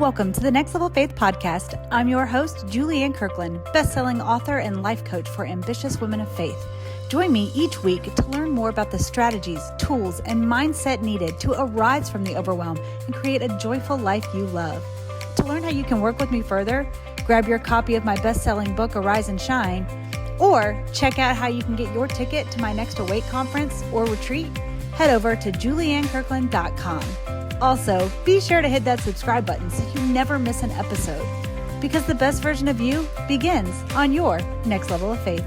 Welcome to the Next Level Faith podcast. I'm your host, Julianne Kirkland, best-selling author and life coach for ambitious women of faith. Join me each week to learn more about the strategies, tools, and mindset needed to arise from the overwhelm and create a joyful life you love. To learn how you can work with me further, grab your copy of my best-selling book, Arise and Shine, or check out how you can get your ticket to my next Awake conference or retreat. Head over to juliannekirkland.com. Also, be sure to hit that subscribe button so you never miss an episode, because the best version of you begins on your next level of faith.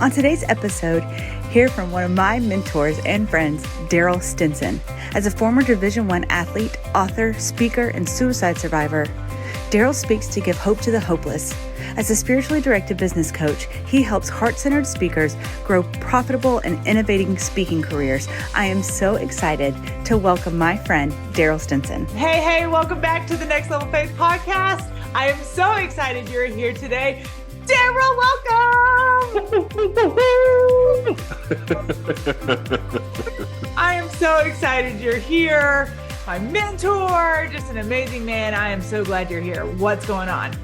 On today's episode, hear from one of my mentors and friends, Darryll Stinson. As a former Division I athlete, author, speaker, and suicide survivor, Darryll speaks to give hope to the hopeless. As a spiritually directed business coach, he helps heart-centered speakers grow profitable and innovating speaking careers. I am so excited to welcome my friend, Darryll Stinson. Hey, welcome back to the Next Level Faith podcast. I am so excited you're here today. Darryll, welcome! I am so excited you're here. My mentor, just an amazing man. I am so glad you're here. What's going on?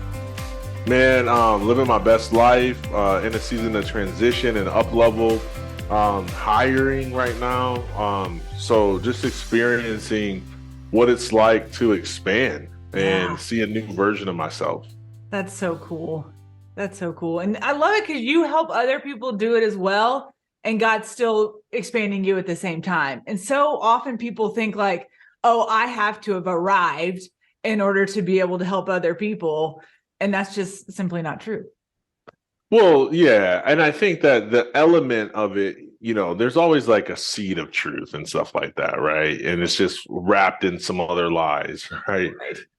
Man, living my best life in a season of transition and up level, hiring right now. So just experiencing what it's like to expand and see a new version of myself. That's so cool. That's so cool. And I love it because you help other people do it as well. And God's still expanding you at the same time. And so often people think like, oh, I have to have arrived in order to be able to help other people. And that's just simply not true. Well, yeah. And I think that the element of it, you know, there's always like a seed of truth and stuff like that, right? And it's just wrapped in some other lies, right?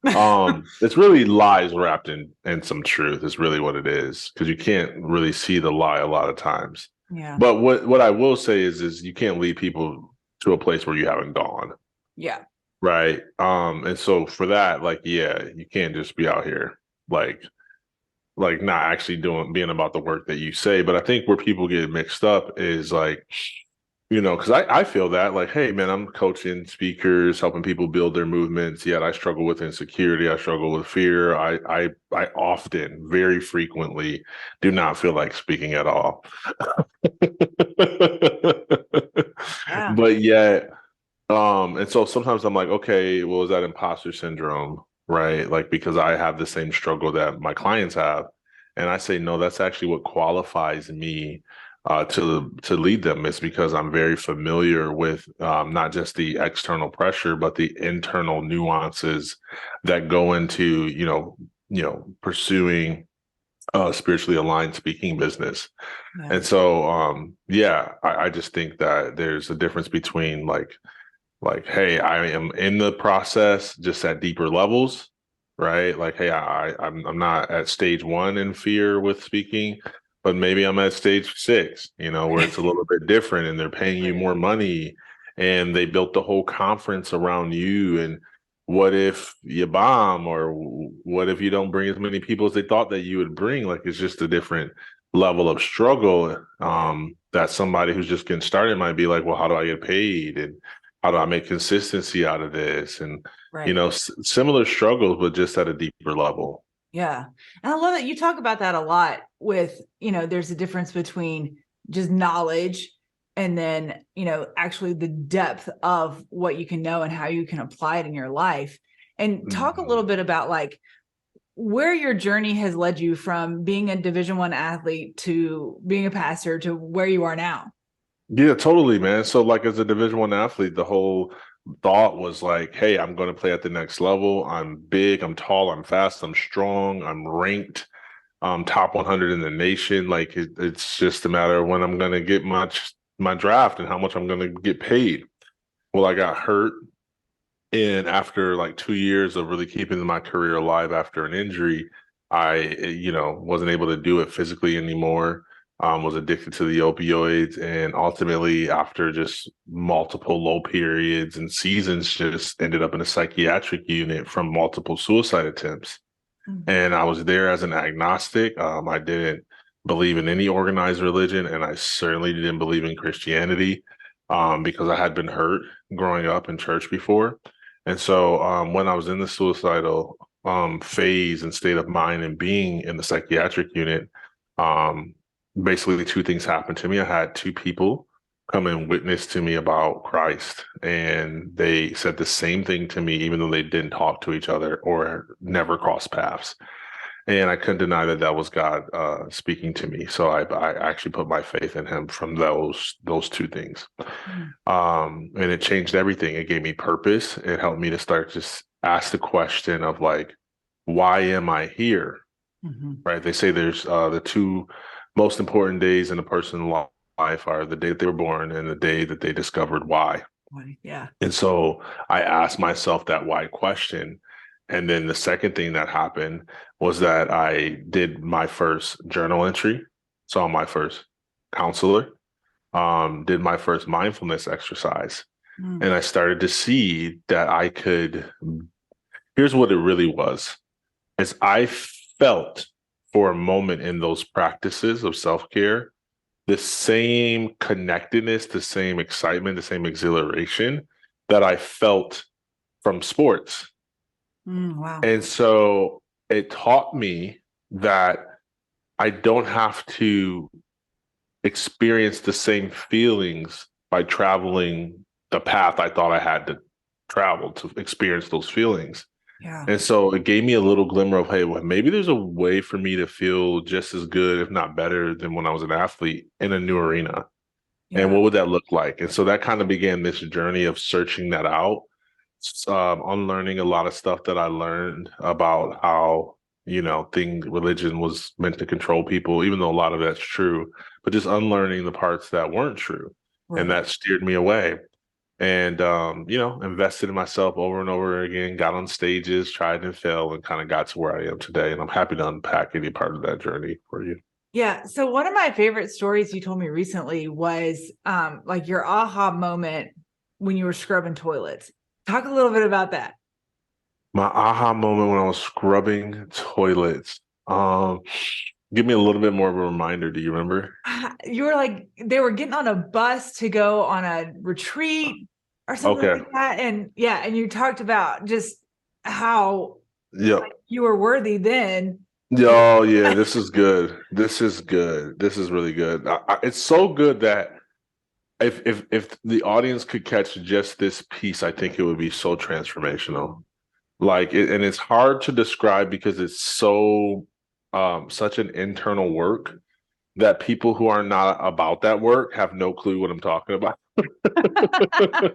It's really lies wrapped in some truth is really what it is, because you can't really see the lie a lot of times. Yeah. But what I will say is you can't lead people to a place where you haven't gone. Yeah. Right. And so for that, like, yeah, you can't just be out here like not actually being about the work that you say. But I think where people get mixed up is like, you know, because I feel that like, hey, man, I'm coaching speakers, helping people build their movements. Yet I struggle with insecurity. I struggle with fear. I often, very frequently, do not feel like speaking at all. Yeah. But yet, and so sometimes I'm like, okay, well, is that imposter syndrome? Right. Like, because I have the same struggle that my clients have. And I say, no, that's actually what qualifies me to lead them. It's because I'm very familiar with not just the external pressure, but the internal nuances that go into, you know, pursuing spiritually aligned speaking business. Yeah. And so, I just think that there's a difference between like, hey, I am in the process just at deeper levels, right? Like, hey, I'm not at stage 1 in fear with speaking, but maybe I'm at stage 6, you know, where it's a little bit different and they're paying you more money and they built the whole conference around you. And what if you bomb, or what if you don't bring as many people as they thought that you would bring? Like, it's just a different level of struggle that somebody who's just getting started might be like, well, how do I get paid? And how do I make consistency out of this? And, you know, similar struggles, but just at a deeper level. Yeah. And I love that you talk about that a lot with, you know, there's a difference between just knowledge and then, you know, actually the depth of what you can know and how you can apply it in your life. And talk a little bit about like where your journey has led you from being a Division I athlete to being a pastor to where you are now. Yeah, totally, man. So like as a Division I athlete, the whole thought was like, hey, I'm going to play at the next level. I'm big, I'm tall, I'm fast, I'm strong, I'm ranked top 100 in the nation. Like it's just a matter of when I'm going to get my draft and how much I'm going to get paid. Well, I got hurt. And after like 2 years of really keeping my career alive after an injury, I, you know, wasn't able to do it physically anymore. Was addicted to the opioids, and ultimately after just multiple low periods and seasons just ended up in a psychiatric unit from multiple suicide attempts. Mm-hmm. And I was there as an agnostic. I didn't believe in any organized religion, and I certainly didn't believe in Christianity because I had been hurt growing up in church before. And so when I was in the suicidal phase and state of mind and being in the psychiatric unit, basically two things happened to me. I had two people come and witness to me about Christ, and they said the same thing to me, even though they didn't talk to each other or never crossed paths. And I couldn't deny that that was God speaking to me. So I actually put my faith in him from those two things. And it changed everything. It gave me purpose. It helped me to start just ask the question of like, why am I here? Right? They say there's the two most important days in a person's life are the day that they were born and the day that they discovered why. Yeah. And so I asked myself that why question. And then the second thing that happened was that I did my first journal entry, saw my first counselor, did my first mindfulness exercise. And I started to see that I could, here's what it really was, is I felt for a moment in those practices of self-care, the same connectedness, the same excitement, the same exhilaration that I felt from sports. Wow. And so it taught me that I don't have to experience the same feelings by traveling the path I thought I had to travel to experience those feelings. Yeah. And so it gave me a little glimmer of, hey, well, maybe there's a way for me to feel just as good, if not better, than when I was an athlete in a new arena. And what would that look like? And so that kind of began this journey of searching that out, unlearning a lot of stuff that I learned about how, religion was meant to control people, even though a lot of that's true, but just unlearning the parts that weren't true. Right. And that steered me away. And, invested in myself over and over again, got on stages, tried and failed, and kind of got to where I am today. And I'm happy to unpack any part of that journey for you. Yeah. So one of my favorite stories you told me recently was like your aha moment when you were scrubbing toilets. Talk a little bit about that. My aha moment when I was scrubbing toilets. Give me a little bit more of a reminder. Do you remember? You were like, they were getting on a bus to go on a retreat or something like that. And and you talked about just how you were worthy then. Oh, yeah, this is good. This is good. This is really good. It's so good that if the audience could catch just this piece, I think it would be so transformational. And it's hard to describe because it's so such an internal work that people who are not about that work have no clue what I'm talking about. And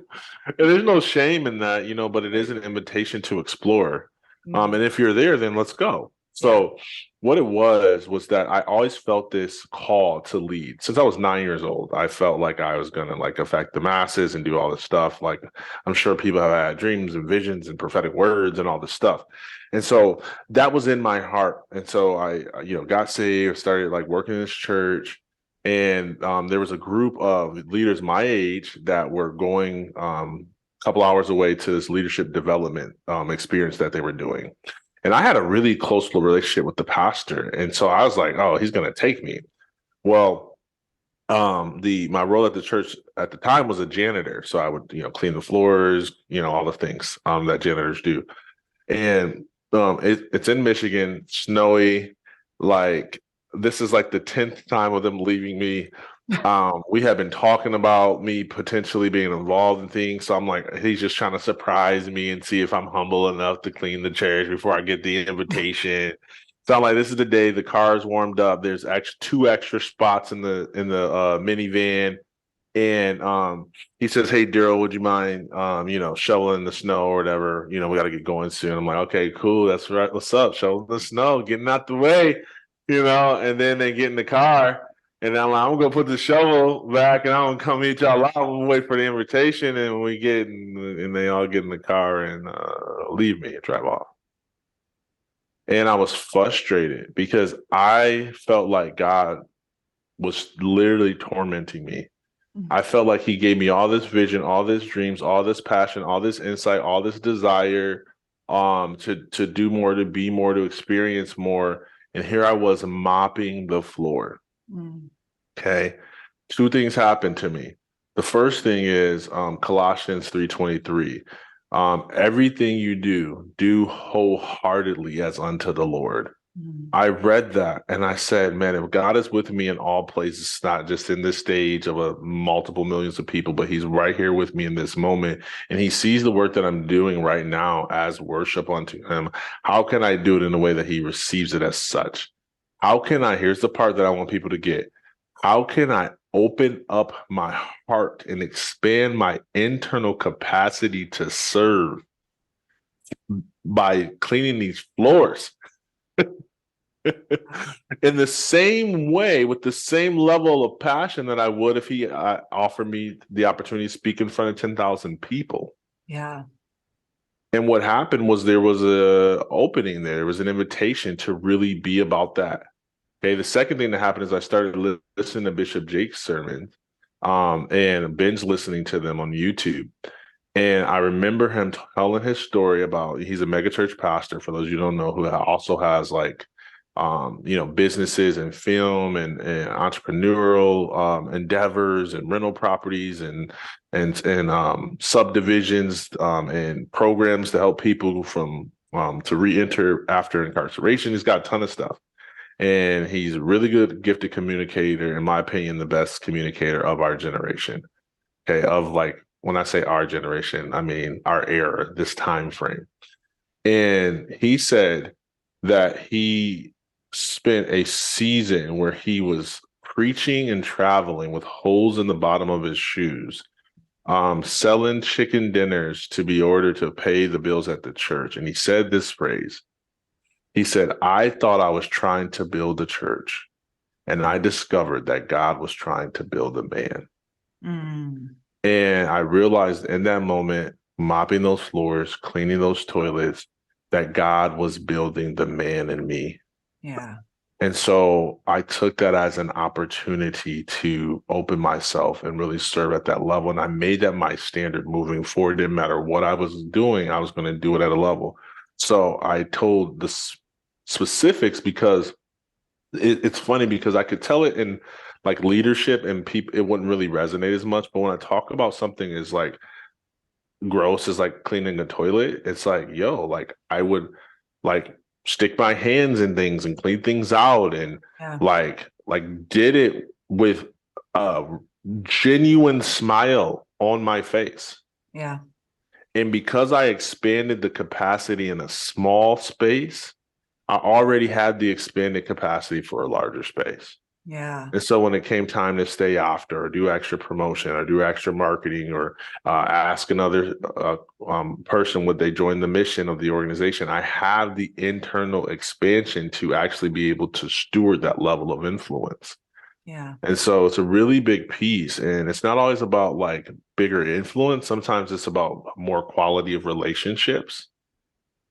there's no shame in that, but it is an invitation to explore. And if you're there, then let's go. So what it was that I always felt this call to lead. Since I was 9 years old, I felt like I was going to affect the masses and do all this stuff. Like, I'm sure people have had dreams and visions and prophetic words and all this stuff. And so that was in my heart. And so I, got saved, started working in this church. And there was a group of leaders my age that were going a couple hours away to this leadership development experience that they were doing. And I had a really close relationship with the pastor. And so I was like, oh, he's going to take me. Well, my role at the church at the time was a janitor. So I would, clean the floors, all the things that janitors do. And it's in Michigan, snowy. This is the 10th time of them leaving me. We have been talking about me potentially being involved in things. So I'm like, he's just trying to surprise me and see if I'm humble enough to clean the chairs before I get the invitation. So I'm like, this is the day the car's warmed up. There's actually 2 extra spots in the minivan. And he says, hey, Darryll, would you mind, shoveling the snow or whatever? We got to get going soon. I'm like, okay, cool. That's right. What's up? Shoveling the snow, getting out the way, and then they get in the car. And I'm like, I'm going to put the shovel back and I'm going to come meet y'all out. I'm going to wait for the invitation. And we get and they all get in the car and leave me and drive off. And I was frustrated because I felt like God was literally tormenting me. I felt like he gave me all this vision, all this dreams, all this passion, all this insight, all this desire to do more, to be more, to experience more. And here I was mopping the floor. Okay. 2 things happened to me. The first thing is Colossians 3:23. Everything you do wholeheartedly as unto the Lord. Mm. I read that and I said, man, if God is with me in all places, not just in this stage of a multiple millions of people, but he's right here with me in this moment. And he sees the work that I'm doing right now as worship unto him. How can I do it in a way that he receives it as such? How can I, here's the part that I want people to get. How can I open up my heart and expand my internal capacity to serve by cleaning these floors? In the same way, with the same level of passion that I would if he offered me the opportunity to speak in front of 10,000 people. Yeah. And what happened was there was a opening there. There was an invitation to really be about that. Okay. The second thing that happened is I started listening to Bishop Jake's sermons and binge listening to them on YouTube. And I remember him telling his story about, he's a megachurch pastor, for those of you who don't know, who also has like, businesses and film and entrepreneurial endeavors and rental properties and subdivisions and programs to help people from to re-enter after incarceration. He's got a ton of stuff. And he's a really good, gifted communicator, in my opinion, the best communicator of our generation. Okay, of like, when I say our generation, I mean our era, this time frame. And he said that he spent a season where he was preaching and traveling with holes in the bottom of his shoes, selling chicken dinners to be ordered to pay the bills at the church. And he said this phrase. He said, I thought I was trying to build a church, and I discovered that God was trying to build a man. Mm. And I realized in that moment, mopping those floors, cleaning those toilets, that God was building the man in me. Yeah. And so I took that as an opportunity to open myself and really serve at that level. And I made that my standard moving forward. It didn't matter what I was doing, I was going to do it at a level. So I told the specifics because it's funny, because I could tell it in like leadership and people, it wouldn't really resonate as much. But when I talk about something as like gross as like cleaning a toilet, it's like, yo, like I would like stick my hands in things and clean things out and like did it with a genuine smile on my face. Yeah. And because I expanded the capacity in a small space, I already had the expanded capacity for a larger space. Yeah. And so when it came time to stay after or do extra promotion or do extra marketing or ask another person, would they join the mission of the organization, I have the internal expansion to actually be able to steward that level of influence. Yeah. And so it's a really big piece. And it's not always about like bigger influence. Sometimes it's about more quality of relationships,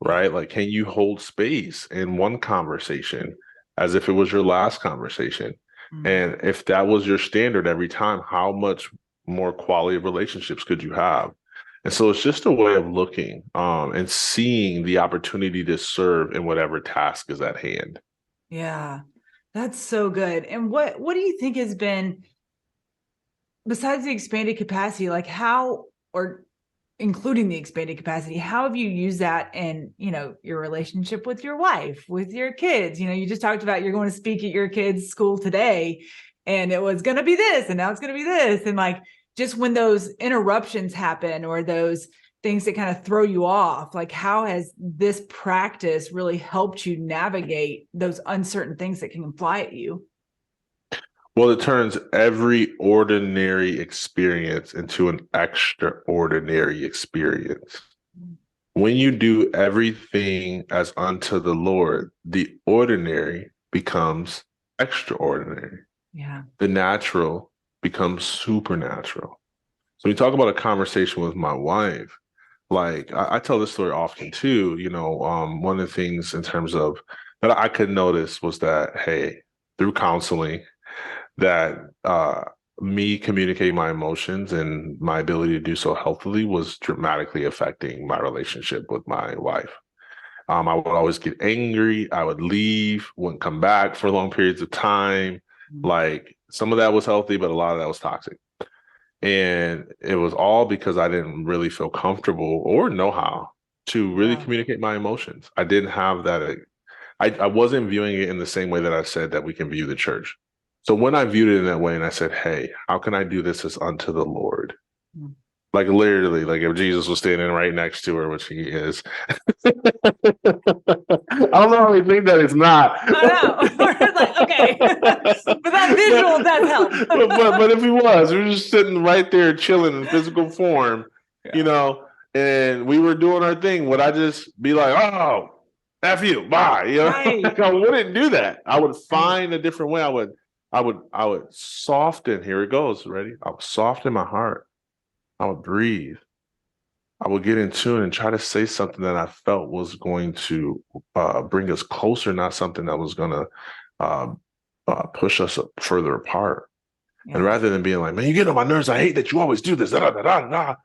right? Like, can you hold space in one conversation as if it was your last conversation? And if that was your standard every time, how much more quality of relationships could you have? And so it's just a way of looking and seeing the opportunity to serve in whatever task is at hand. Yeah, that's so good. And what do you think has been, besides the expanded capacity, like how, or including the expanded capacity, how have you used that in, your relationship with your wife, with your kids? You just talked about you're going to speak at your kids' school today, and it was going to be this, and now it's going to be this. And like, just when those interruptions happen or those things that kind of throw you off, like how has this practice really helped you navigate those uncertain things that can fly at you? Well, it turns every ordinary experience into an extraordinary experience. When you do everything as unto the Lord, the ordinary becomes extraordinary. Yeah. The natural becomes supernatural. So we talk about a conversation with my wife. Like I tell this story often too. One of the things in terms of that I could notice was that, hey, through counseling, that me communicating my emotions and my ability to do so healthily was dramatically affecting my relationship with my wife. I would always get angry. I would leave, wouldn't come back for long periods of time. Like some of that was healthy, but a lot of that was toxic. And it was all because I didn't really feel comfortable or know how to really Yeah. communicate my emotions. I didn't have that. I wasn't viewing it in the same way that I said that we can view the church. So when I viewed it in that way and I said, hey, how can I do this as unto the Lord? Mm. Like literally, like if Jesus was standing right next to her, which he is. I don't know how we think that it's not. I know. We're like, okay. But that visual does help. but if he was, we were just sitting right there chilling in physical form, Yeah. and we were doing our thing. Would I just be like, oh, F you, bye? Right. I wouldn't do that. I would Right. find a different way. I would soften. Here it goes. Ready? I would soften my heart. I would breathe. I would get in tune and try to say something that I felt was going to bring us closer, not something that was going to uh, push us further apart. And Yeah. rather than being like, man, you get on my nerves. I hate that you always do this. Da, da, da, da.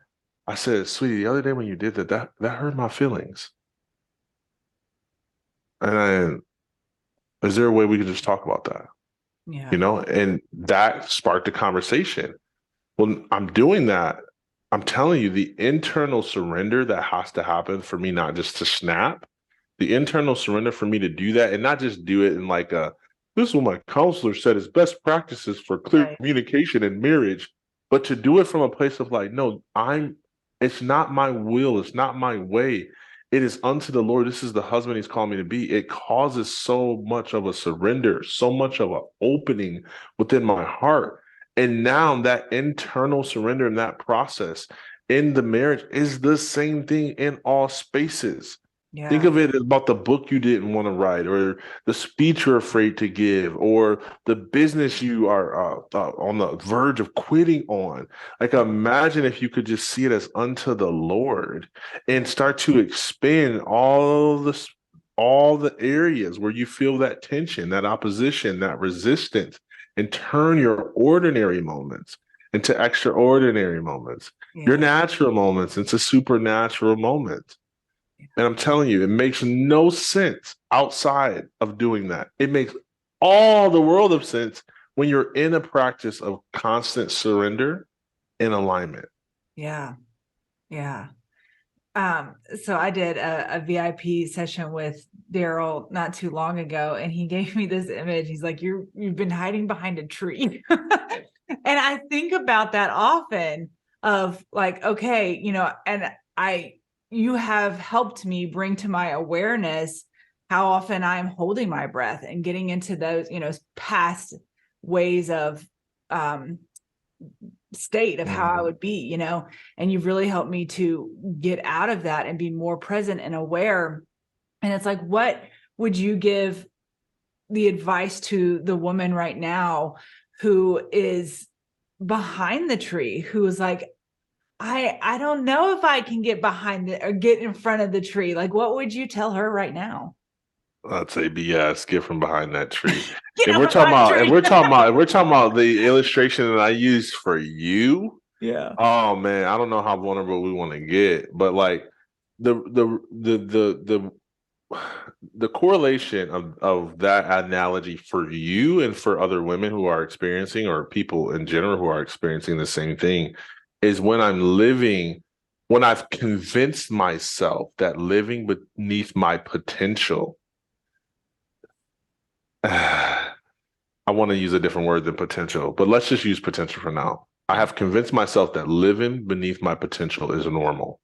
I said, sweetie, the other day when you did that hurt my feelings. And is there a way we could just talk about that? Yeah. And that sparked a conversation. Well, I'm doing that. I'm telling you, the internal surrender that has to happen for me, not just to snap, the internal surrender for me to do that and not just do it in like this is what my counselor said is best practices for clear Right. communication in marriage, but to do it from a place of like, no, it's not my will, it's not my way. It is unto the Lord. This is the husband he's called me to be. It causes so much of a surrender, so much of an opening within my heart. And now that internal surrender in that process in the marriage is the same thing in all spaces. Yeah. Think of it about the book you didn't want to write, or the speech you're afraid to give, or the business you are on the verge of quitting on. Like, imagine if you could just see it as unto the Lord and start to expand all the areas where you feel that tension, that opposition, that resistance, and turn your ordinary moments into extraordinary moments, your Yeah. natural moments into supernatural moments. And I'm telling you, it makes no sense outside of doing that. It makes all the world of sense when you're in a practice of constant surrender and alignment. Yeah. Yeah. So I did a VIP session with Darryll not too long ago, and he gave me this image. He's like, you've been hiding behind a tree. And I think about that often of like, okay, and you have helped me bring to my awareness how often I'm holding my breath and getting into those, past ways of state of how I would be, and you've really helped me to get out of that and be more present and aware. And it's like, what would you give the advice to the woman right now who is behind the tree, who is like, I don't know if I can get behind it or get in front of the tree. Like, what would you tell her right now? I'd say BS, get from behind that tree. Get If out we're of talking my about, tree. if we're talking about the illustration that I used for you, Yeah. oh man, I don't know how vulnerable we want to get, but like the the correlation of that analogy for you and for other women who are experiencing, or people in general who are experiencing the same thing, is when I've convinced myself that living beneath my potential, I want to use a different word than potential, but let's just use potential for now. I have convinced myself that living beneath my potential is normal.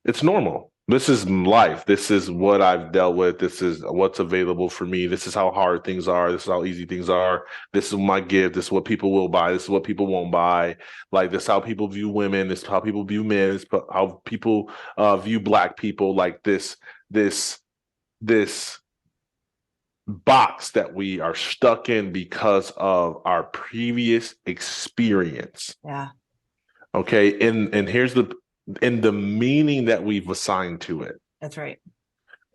It's normal. This is life. This is what I've dealt with. This is what's available for me. This is how hard things are. This is how easy things are. This is my gift. This is what people will buy. This is what people won't buy. Like, this is how people view women. This is how people view men. This is how people view Black people. Like this box that we are stuck in because of our previous experience. Yeah. Okay. And here's the meaning that we've assigned to it. That's right.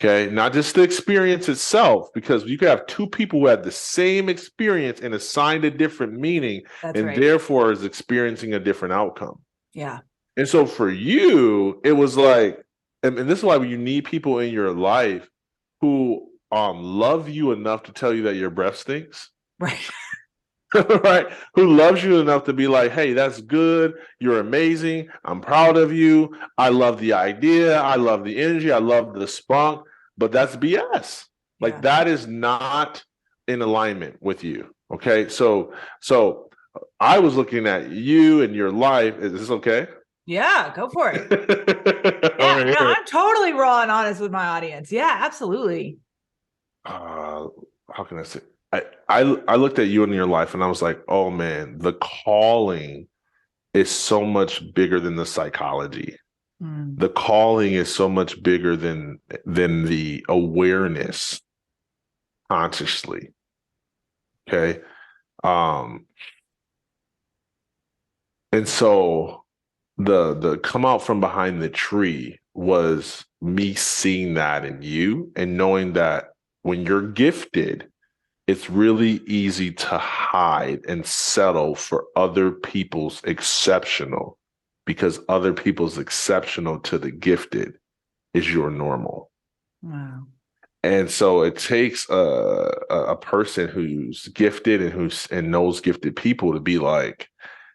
Okay. Not just the experience itself, because you could have two people who had the same experience and assigned a different meaning, That's and right. therefore is experiencing a different outcome. Yeah. And so for you, it was like, and this is why you need people in your life who love you enough to tell you that your breath stinks. Right. right? Who loves you enough to be like, hey, that's good. You're amazing. I'm proud of you. I love the idea. I love the energy. I love the spunk, but that's BS. Like that is not in alignment with you. Okay. So I was looking at you and your life. Is this okay? Yeah, go for it. Yeah, no, I'm totally raw and honest with my audience. Yeah, absolutely. How can I say? I looked at you in your life and I was like, oh man, the calling is so much bigger than the psychology. The calling is so much bigger than the awareness consciously. Okay. And so the come out from behind the tree was me seeing that in you and knowing that when you're gifted, it's really easy to hide and settle for other people's exceptional, because other people's exceptional to the gifted is your normal. Wow. And so it takes a person who's gifted and knows gifted people to be like,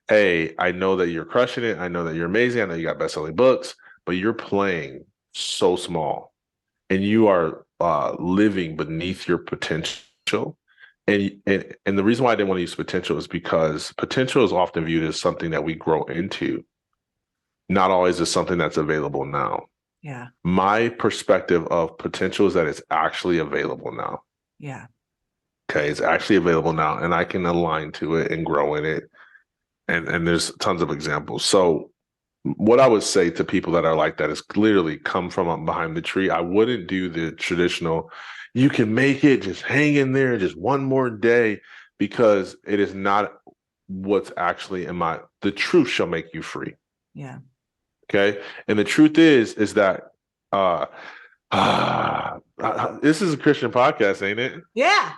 hey, I know that you're crushing it. I know that you're amazing. I know you got best-selling books, but you're playing so small and you are living beneath your potential. And the reason why I didn't want to use potential is because potential is often viewed as something that we grow into, not always as something that's available now. Yeah. My perspective of potential is that it's actually available now. Yeah. Okay. It's actually available now and I can align to it and grow in it. And there's tons of examples. So what I would say to people that are like that is clearly come from behind the tree. I wouldn't do the traditional, you can make it, just hang in there, just one more day, because it is not what's actually the truth shall make you free. Yeah. Okay. And the truth is that this is a Christian podcast, ain't it? Yeah.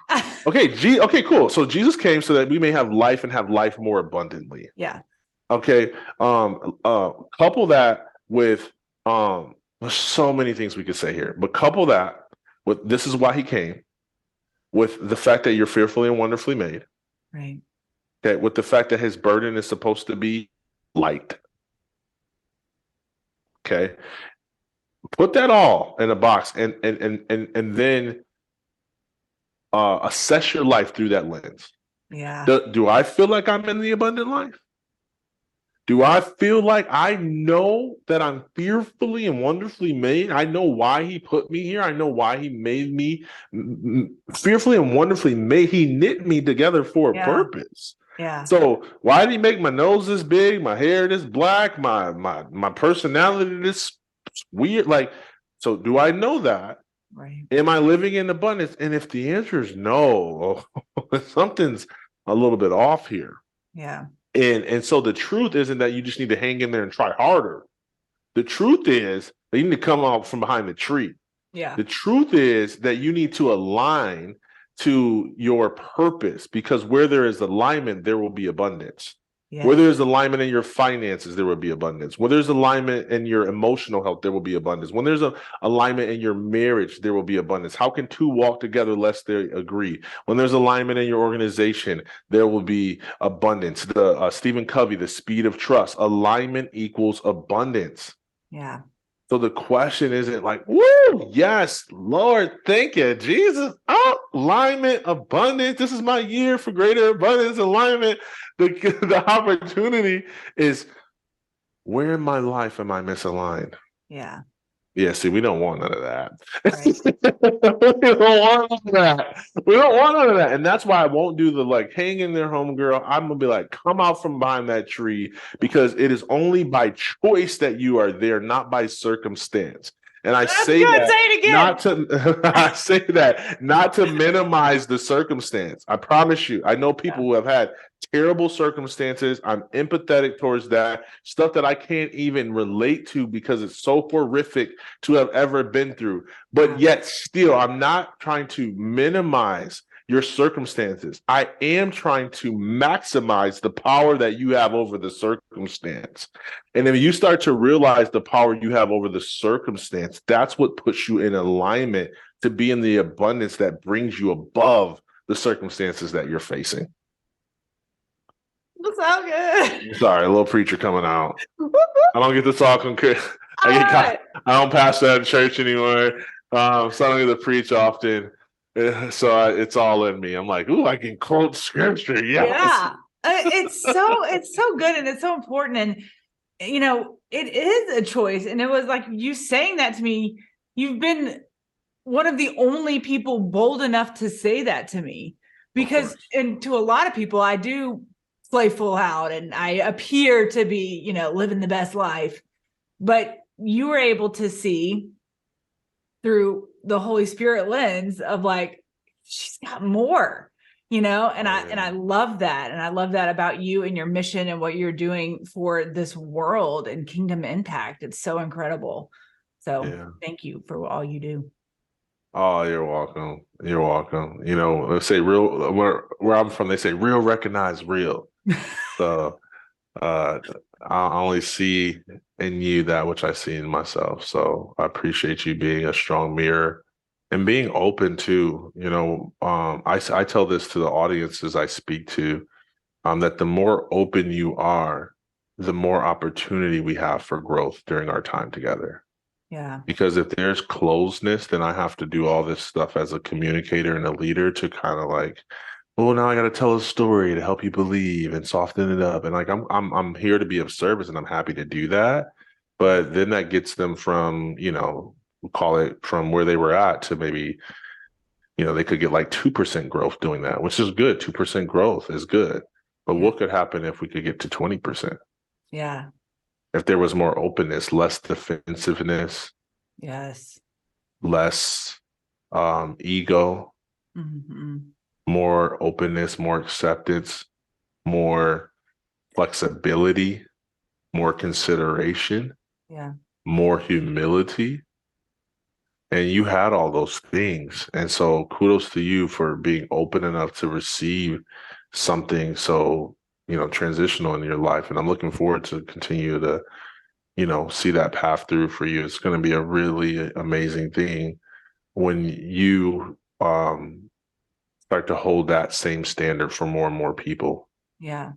Okay, cool. So Jesus came so that we may have life and have life more abundantly. Yeah. Okay. Couple that with there's so many things we could say here, but couple that with this is why he came, with the fact that you're fearfully and wonderfully made. Right. Okay, with the fact that his burden is supposed to be light. Okay. Put that all in a box and then assess your life through that lens. Yeah. Do I feel like I'm in the abundant life? Do I feel like I know that I'm fearfully and wonderfully made? I know why he put me here. I know why he made me fearfully and wonderfully made. He knit me together for a purpose. Yeah. So why did he make my nose this big, my hair this black, my personality this weird? Like, so do I know that? Right. Am I living in abundance? And if the answer is no, something's a little bit off here. Yeah. And so the truth isn't that you just need to hang in there and try harder. The truth is that you need to come out from behind the tree. Yeah. The truth is that you need to align to your purpose, because where there is alignment, there will be abundance. Yeah. Where there's alignment in your finances, there will be abundance. Where there's alignment in your emotional health, there will be abundance. When there's a alignment in your marriage, there will be abundance. How can two walk together lest they agree? When there's alignment in your organization, there will be abundance. The Stephen Covey, The Speed of Trust, alignment equals abundance. Yeah. So the question isn't like, woo, yes, Lord, thank you, Jesus. Oh, alignment, abundance. This is my year for greater abundance, alignment. The opportunity is, where in my life am I misaligned? Yeah. Yeah, see, we don't want none of that. Right. We don't want none of that. We don't want none of that. And that's why I won't do the like hang in there, home girl. I'm gonna be like, come out from behind that tree, because it is only by choice that you are there, not by circumstance. And I say that not to minimize the circumstance. I promise you, I know people who have had terrible circumstances. I'm empathetic towards that stuff that I can't even relate to because it's so horrific to have ever been through. But yet still, I'm not trying to minimize your circumstances. I am trying to maximize the power that you have over the circumstance. And if you start to realize the power you have over the circumstance, that's what puts you in alignment to be in the abundance that brings you above the circumstances that you're facing. So good. Sorry, a little preacher coming out. I don't get to talk on. I don't pass that in church anymore. So I don't get to preach often. So it's all in me. I'm like, ooh, I can quote scripture. Yes. Yeah. It's so good and it's so important. And it is a choice. And it was like you saying that to me, you've been one of the only people bold enough to say that to me, because and to a lot of people, I do play full out and I appear to be, living the best life, but you were able to see through the Holy Spirit lens of like, she's got more, and I love that. And I love that about you and your mission and what you're doing for this world and kingdom impact. It's so incredible. So thank you for all you do. Oh, you're welcome. You're welcome. Let's say real, where I'm from, they say real recognize real. So I only see in you that which I see in myself. So I appreciate you being a strong mirror and being open to, I tell this to the audiences I speak to, that the more open you are, the more opportunity we have for growth during our time together. Yeah. Because if there's closeness, then I have to do all this stuff as a communicator and a leader to kind of like, well, now I got to tell a story to help you believe and soften it up. And like, I'm here to be of service and I'm happy to do that. But then that gets them from, we'll call it from where they were at to maybe, they could get like 2% growth doing that, which is good. 2% growth is good. But what could happen if we could get to 20%? Yeah. If there was more openness, less defensiveness, yes, less ego, more openness, more acceptance, more flexibility, more consideration, more humility. And you had all those things. And so kudos to you for being open enough to receive something so transitional in your life. And I'm looking forward to continue to, see that path through for you. It's going to be a really amazing thing when you start to hold that same standard for more and more people. Yeah.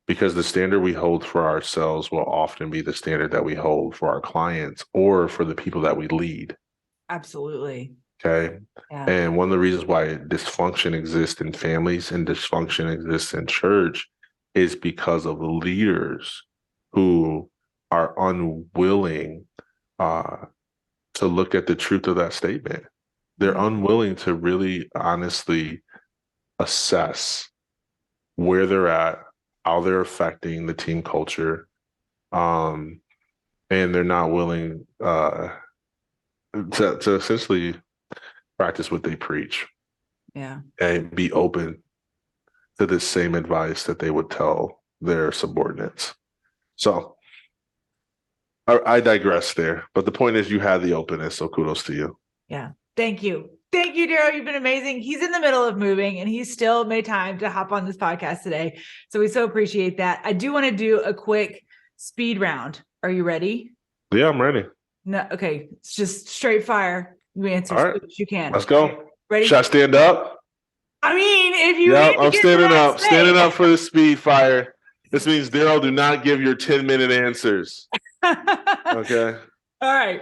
Because the standard we hold for ourselves will often be the standard that we hold for our clients or for the people that we lead. Absolutely. Okay. Yeah. And one of the reasons why dysfunction exists in families and dysfunction exists in church is because of leaders who are unwilling to look at the truth of that statement. They're unwilling to really honestly assess where they're at, how they're affecting the team culture, and they're not willing to essentially practice what they preach. Yeah. And be open to the same advice that they would tell their subordinates. So I digress there, but the point is you had the openness, so kudos to you. Yeah. Thank you. Thank you, Darryll. You've been amazing. He's in the middle of moving and he's still made time to hop on this podcast today. So we so appreciate that. I do want to do a quick speed round. Are you ready? Yeah, I'm ready. No. Okay. It's just straight fire. You answer All right. as you can. Let's go. Ready? Should I stand up? I mean, if you I'm standing up. Standing up for the speed fire. This means Darryll, do not give your 10-minute answers. Okay. All right.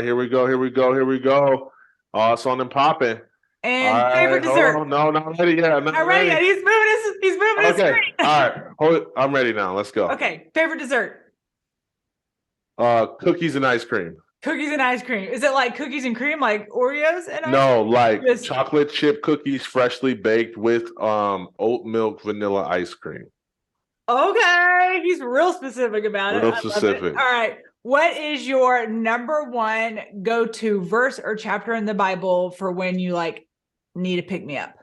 Here we go. Oh, it's on and popping. And favorite dessert. No, not ready yet. Not ready yet. He's moving his screen. All right. Hold it. I'm ready now. Let's go. Okay. Favorite dessert. Cookies and ice cream. Cookies and ice cream. Is it like cookies and cream, like Oreos and ice cream? No, like chocolate chip cookies freshly baked with oat milk vanilla ice cream. Okay. He's real specific about it. Real specific. All right. What is your number one go-to verse or chapter in the Bible for when you need to pick me up?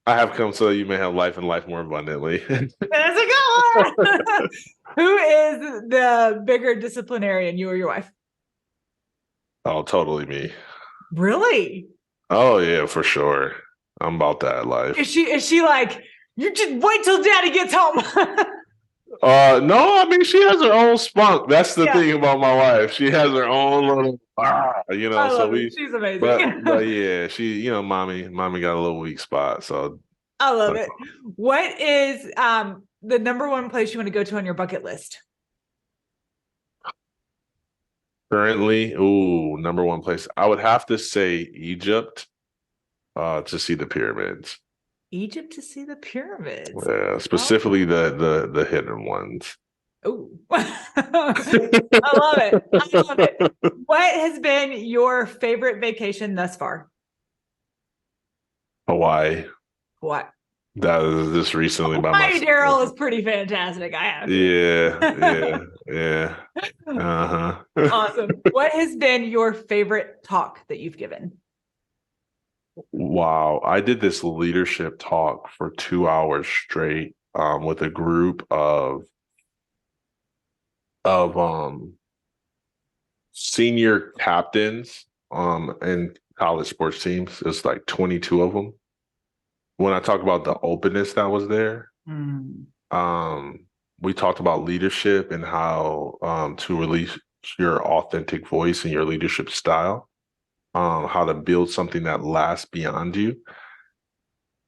I have come so that you may have life and life more abundantly. That's a good one. Who is the bigger disciplinarian, you or your wife? Oh, totally me. Really? Oh yeah, for sure. I'm about that life. Is she like, you just wait till daddy gets home? No, I mean, she has her own spunk. That's the thing about my wife. She has her own little, so she's amazing. But yeah, she, mommy got a little weak spot. So I love it. What is the number one place you want to go to on your bucket list? Currently, number one place. I would have to say Egypt, to see the pyramids. Egypt to see the pyramids. Yeah, specifically the hidden ones. Oh, I love it. I love it. What has been your favorite vacation thus far? Hawaii. What? That was just recently by Hawaii, myself. Darryll, is pretty fantastic. I have. Yeah. Uh-huh. Awesome. What has been your favorite talk that you've given? Wow. I did this leadership talk for 2 hours straight with a group of senior captains in college sports teams. It's like 22 of them. When I talk about the openness that was there, we talked about leadership and how to release your authentic voice and your leadership style, how to build something that lasts beyond you.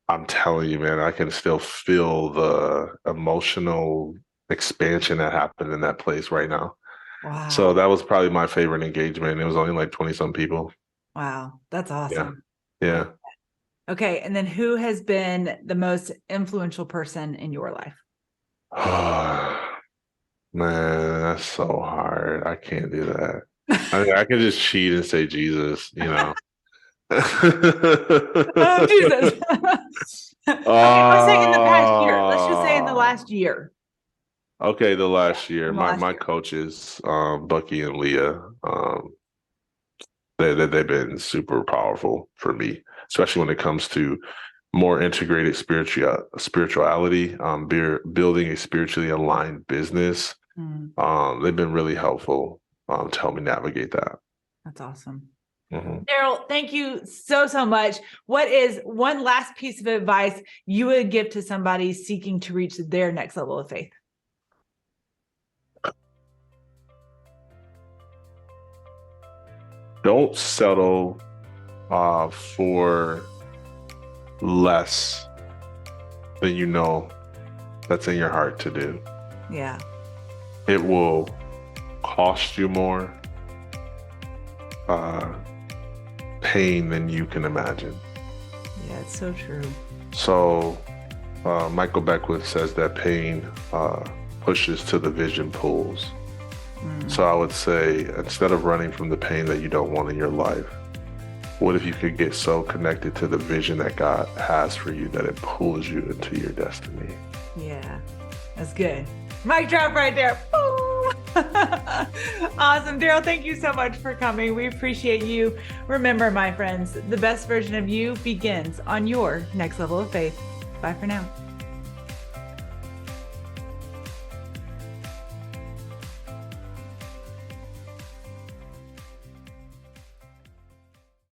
I'm telling you, man, I can still feel the emotional expansion that happened in that place right now. Wow. So that was probably my favorite engagement. It was only like 20 some people. Wow. That's awesome. Yeah. Okay. And then who has been the most influential person in your life? Man, that's so hard. I can't do that. I mean, I can just cheat and say Jesus, you know. Oh, Jesus. Okay, let's say in the past year. Let's just say in the last year. Okay, the last year. My coaches, Bucky and Leah, they've been super powerful for me, especially when it comes to more integrated spirituality, building a spiritually aligned business. They've been really helpful to help me navigate that. That's awesome. Mm-hmm. Darryll, thank you so much. What is one last piece of advice you would give to somebody seeking to reach their next level of faith? Don't settle for less than you know that's in your heart to do. Yeah. It will cost you more pain than you can imagine. Yeah, it's so true. So Michael Beckwith says that pain pushes to the vision pulls. So I would say, instead of running from the pain that you don't want in your life, what if you could get so connected to the vision that God has for you that it pulls you into your destiny? Yeah, that's good. Mic drop right there. Awesome. Darryll, thank you so much for coming. We appreciate you. Remember, my friends, the best version of you begins on your next level of faith. Bye for now.